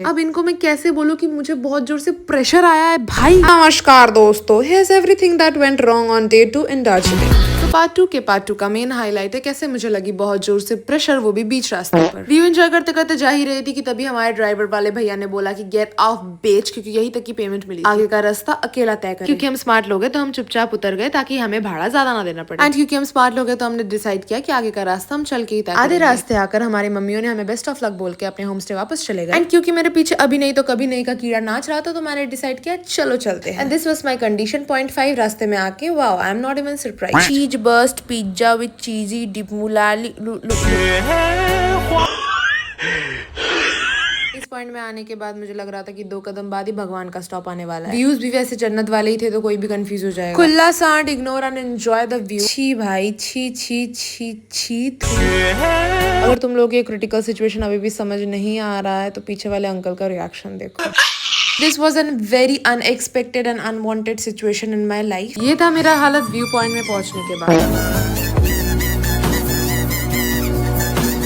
अब इनको मैं कैसे बोलूं कि मुझे बहुत जोर से प्रेशर आया है भाई। नमस्कार दोस्तों, here's everything that went wrong on day 2 in Darjeeling। तो पार्ट 2 का मेन हाईलाइट है कैसे मुझे लगी बहुत जोर से प्रेशर, वो भी बीच रास्ते पर। व्यू एंजॉय करते करते जा ही रही थी कि तभी हमारे ड्राइवर वाले भैया ने बोला कि गेट ऑफ बेच, क्योंकि यही तक की पेमेंट मिली, आगे का रास्ता अकेला तय करें। क्योंकि हम स्मार्ट लोग हैं तो हम चुपचाप उतर गए ताकि हमें भाड़ा ज्यादा ना देना पड़े। एंड क्योंकि हम स्मार्ट लोग हैं तो हमने डिसाइड किया कि आगे का रास्ता हम चल के ही तय करेंगे। आधे रास्ते आकर हमारी मम्मियों ने हमें बेस्ट ऑफ लक बोल के अपने होम स्टे वापस चले गए। एंड क्योंकि मेरे पीछे अभी नहीं तो कभी नहीं का कीड़ा नाच रहा था तो मैंने डिसाइड किया चलो चलते हैं। And this was my condition. 0.5 रास्ते में आके wow, I am not even surprise. Cheese burst pizza with cheesy dip मुलाली। इस पॉइंट में आने के बाद मुझे लग रहा था कि 2 कदम बाद ही भगवान का स्टॉप आने वाला है। व्यूज भी वैसे जन्नत वाले ही थे तो कोई भी कंफ्यूज हो जाएगा। खुला सांड, ignore and enjoy the view. छी भाई, छी छी छी छी। अगर तुम लोग ये क्रिटिकल सिचुएशन अभी भी समझ नहीं आ रहा है तो पीछे वाले अंकल का रिएक्शन देखो। This was an very unexpected and unwanted situation in my life. ये था मेरा हालत व्यू पॉइंट में पहुंचने के बाद।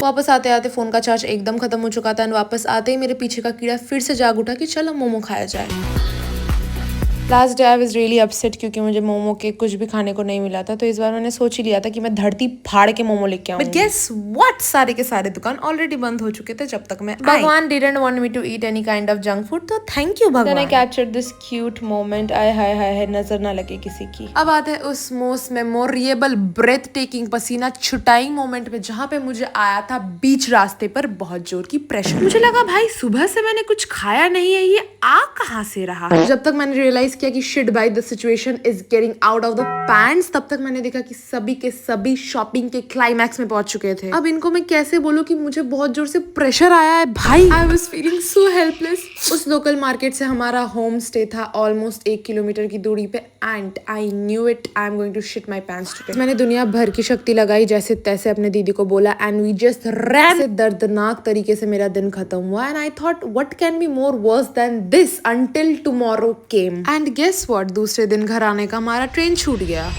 वापस आते आते फोन का चार्ज एकदम खत्म हो चुका था एंड वापस आते ही मेरे पीछे का कीड़ा फिर से जाग उठा कि चलो मोमो खाया जाए। Last day I was really upset क्योंकि मुझे मोमो के कुछ भी खाने को नहीं मिला था, तो इस बार मैंने सोच ही लिया था कि मैं धरती फाड़ के मोमो लेके आऊंगी। बट गेस व्हाट, सारे के सारे दुकान ऑलरेडी बंद हो चुके थे जब तक मैं भगवान didn't want me to eat any kind of junk food, तो थैंक यू भगवान। I captured this cute moment. आय हाय हाय, नजर ना लगे किसी की। अब आते हैं उस मोस्ट मेमोरेबल ब्रेथ टेकिंग पसीना छुटाइंग मोमेंट में जहाँ पे मुझे आया था बीच रास्ते पर बहुत जोर की प्रेशर। मुझे लगा भाई सुबह से मैंने कुछ खाया नहीं है, ये आ कहाँ से रहा। जब तक मैंने रियलाइज किया कि शिट भाई the situation is getting out of the pants, तब तक मैंने देखा कि सभी के सभी शॉपिंग के क्लाइमैक्स में पहुंच चुके थे। अब इनको मैं कैसे बोलूं कि मुझे बहुत जोर से प्रेशर आया है भाई। I was feeling so helpless. उस लोकल मार्केट से हमारा होम स्टे था ऑलमोस्ट 1 किलोमीटर की दूरी पे and I knew it, I am going to shit my pants today. मैंने दुनिया भर की शक्ति लगाई जैसे तैसे अपने दीदी को बोला एंड वी जस्ट रैन। से दर्दनाक तरीके से मेरा दिन खत्म हुआ and I thought what can be more worse than this until tomorrow came. And guess what, दूसरे दिन घर आने का हमारा ट्रेन छूट गया।